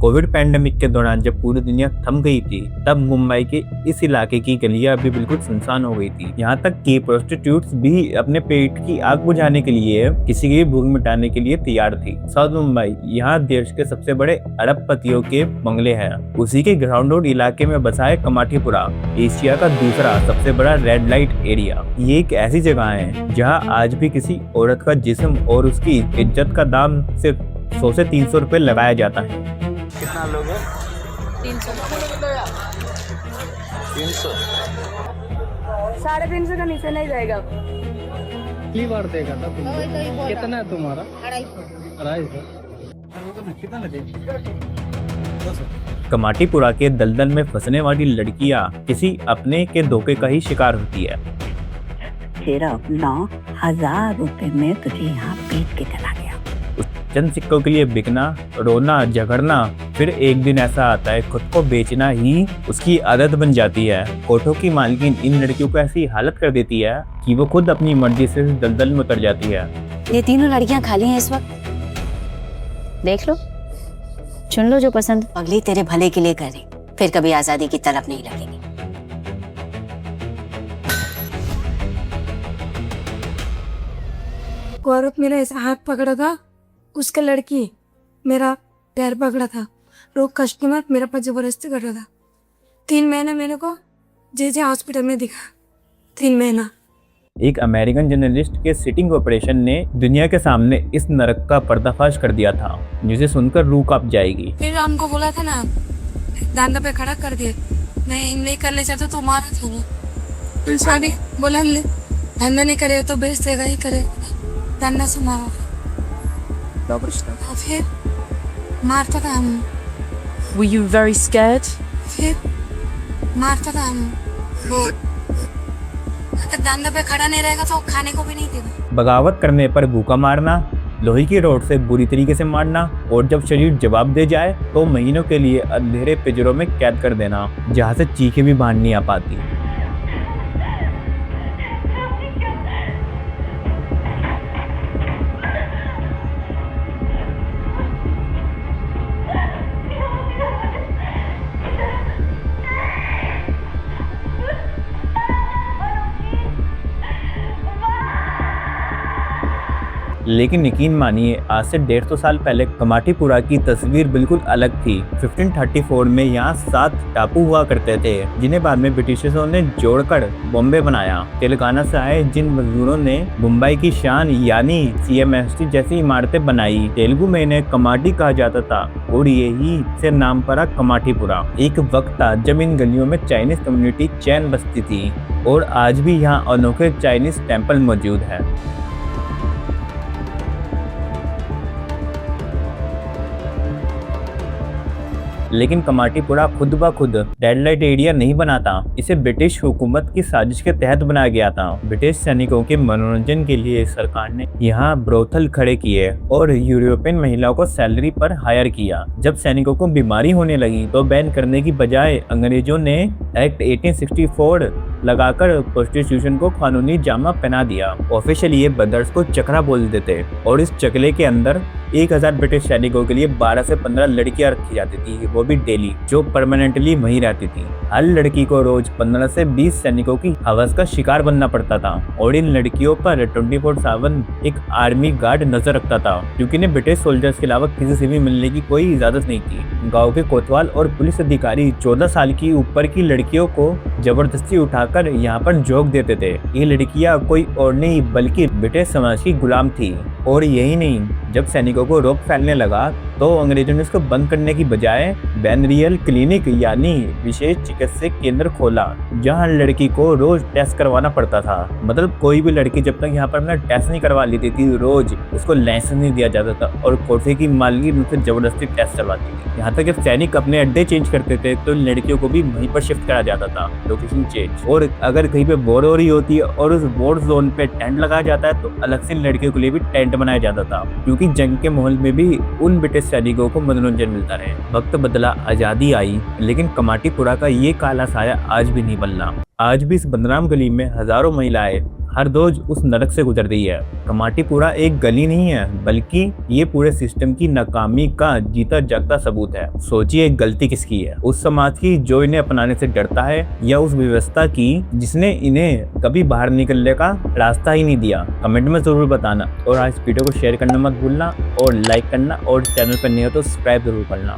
Covid pandemic के दौरान जब पूरी दुनिया थम गई थी, तब मुंबई के इस इलाके की गलियां अभी बिल्कुल सुनसान हो गई थी। यहाँ तक कि प्रोस्टिट्यूट्स भी अपने पेट की आग बुझाने के लिए किसी की भूख मिटाने के लिए तैयार थी। साउथ मुंबई यहाँ देश के सबसे बड़े अरबपतियों के बंगले हैं। उसी के ग्राउंड रोड इलाके में बसा है कमाठीपुरा, एशिया का दूसरा सबसे बड़ा रेड लाइट एरिया। ये एक ऐसी जगह है जहाँ आज भी किसी औरत का जिस्म और उसकी इज्जत का दाम सिर्फ 100 से 300 रुपए लगाया जाता है। कितना लोग हैं? 300 350 का नीचे नहीं जाएगा। की बार देगा था तुमको? कितना है तुम्हारा? 250। कमाठीपुरा के दलदल में फंसने वाली लड़कियां किसी अपने के धोखे का ही शिकार होती है। सिर्फ 9,000 रुपए में तुझे यहाँ पीट के चला गया। चंद सिक्कों के लिए बिकना, रोना, झगड़ना, फिर एक दिन ऐसा आता है खुद को बेचना ही उसकी आदत बन जाती है। कोठों की मालकिन इन लड़कियों को ऐसी हालत कर देती है कि वो खुद अपनी मर्जी से दलदल में उतर जाती है। ये तीनों लड़कियां खाली हैं इस वक्त, देख लो, चुन लो जो पसंद। पगली तेरे भले के लिए कर रही, फिर कभी आजादी की तलब नहीं लगेगी। गौरव मेरा ऐसा हाथ पकड़ा था, उसका लड़की मेरा पैर पकड़ा था, रोग कस्टमर मेरा पर जबरदस्ती कर रहा था। 3 महीने मेरे को जे हॉस्पिटल में दिखा, 3 महीना। एक अमेरिकन जर्नलिस्ट के सिटिंग ऑपरेशन ने दुनिया के सामने इस नरक का पर्दाफाश कर दिया था, जिसे सुनकर रूह कांप जाएगी। फिर हमको बोला था ना, दांदा पे खड़ा कर दिए, नहीं करने चाहते तो मारा था वो। शादी बोला हमने धंधा नहीं करे तो बेच देगा ही करे, धंधा से मारा। फिर मारता था हम। Were you very scared? फिर मारता था हम। वो अगर धंधा पे खड़ा नहीं रहेगा तो खाने को भी नहीं देगा। बगावत करने पर भूखा मारना, लोहे की रॉड से बुरी तरीके से मारना, और जब शरीर जवाब दे जाए तो महीनों के लिए अंधेरे पिंजरों में कैद कर देना, जहाँ से चीखें भी बाहर नहीं आ पाती। लेकिन यकीन मानिए, आज से 150 साल पहले कमाठीपुरा की तस्वीर बिल्कुल अलग थी। 1534 में यहाँ 7 टापू हुआ करते थे, जिन्हें बाद में ब्रिटिशर्सों ने जोड़कर बॉम्बे बनाया। तेलंगाना से आए जिन मजदूरों ने मुंबई की शान यानी CMST जैसी इमारतें बनाई, तेलुगु में इन्हें कमाटी कहा जाता था और यही से नाम पड़ा कमाठीपुरा। एक वक्त था जब इन गलियों में चाइनीज कम्युनिटी चैन बसती थी और आज भी यहाँ अनोखे चाइनीज टेम्पल मौजूद है। लेकिन कमाठीपुरा खुद ब खुद रेड लाइट एरिया नहीं बना था, इसे ब्रिटिश हुकूमत की साजिश के तहत बनाया गया था। ब्रिटिश सैनिकों के मनोरंजन के लिए सरकार ने यहाँ ब्रोथल खड़े किए और यूरोपियन महिलाओं को सैलरी पर हायर किया। जब सैनिकों को बीमारी होने लगी तो बैन करने की बजाय अंग्रेजों ने एक्ट 1864 लगाकर प्रोस्टिट्यूशन को कानूनी जामा पहना दिया। ऑफिशियली ये ब्रदर्स को चक्रा बोल देते और इस चकले के अंदर 1000 ब्रिटिश सैनिकों के लिए 12 से 15 लड़कियां रखी जाती थी, वो भी डेली, जो परमानेंटली वहीं रहती थी। हर लड़की को रोज 15 से 20 सैनिकों की हवस का शिकार बनना पड़ता था और इन लड़कियों पर 24/7 एक आर्मी गार्ड नजर रखता था, क्योंकि इन्हें ब्रिटिश सोल्जर्स के अलावा किसी से भी मिलने की कोई इजाजत नहीं थी। गाँव के कोतवाल और पुलिस अधिकारी 14 साल की ऊपर की लड़कियों को जबरदस्ती उठाकर यहाँ पर झोंक देते थे। ये लड़कियाँ कोई और नहीं बल्कि ब्रिटिश समाज की गुलाम थी। और यही नहीं, जब सैनिकों को रोग फैलने लगा तो अंग्रेजों ने इसको बंद करने की बजाय बैनरियल क्लिनिक यानी विशेष चिकित्सा केंद्र खोला, जहां लड़की को रोज टेस्ट करवाना पड़ता था। मतलब कोई भी लड़की जब तक यहाँ पर अपना टेस्ट नहीं करवा लेती थी, रोज उसको लाइसेंस नहीं दिया जाता था और कोठे की मालकिन उनसे जबरदस्ती टेस्ट करवाती थी। यहाँ तक कि सैनिक अपने अड्डे चेंज करते थे तो लड़कियों को भी वहीं पर शिफ्ट करा जाता था, लोकेशन चेंज। और अगर कहीं पे वॉर हो रही होती है और उस वॉर जोन पे टेंट लगाया जाता है तो अलग से लड़कियों के लिए भी टेंट बनाया जाता था, क्योंकि जंग के माहौल में भी उन ब्रिटिश सैनिकों को मनोरंजन मिलता रहे। वक्त बदला, आजादी आई, लेकिन कमाठीपुरा का ये काला साया आज भी नहीं बदला। आज भी इस बदनाम गली में हजारों महिलाएं हर रोज उस नरक से गुजर रही है। कमाटीपुरा एक गली नहीं है, बल्कि ये पूरे सिस्टम की नाकामी का जीता जागता सबूत है। सोचिए गलती किसकी है, उस समाज की जो इन्हें अपनाने से डरता है, या उस व्यवस्था की जिसने इन्हें कभी बाहर निकलने का रास्ता ही नहीं दिया। कमेंट में जरूर बताना और आज वीडियो को शेयर करना मत भूलना और लाइक करना, और चैनल पर नहीं हो तो सब्सक्राइब जरूर करना।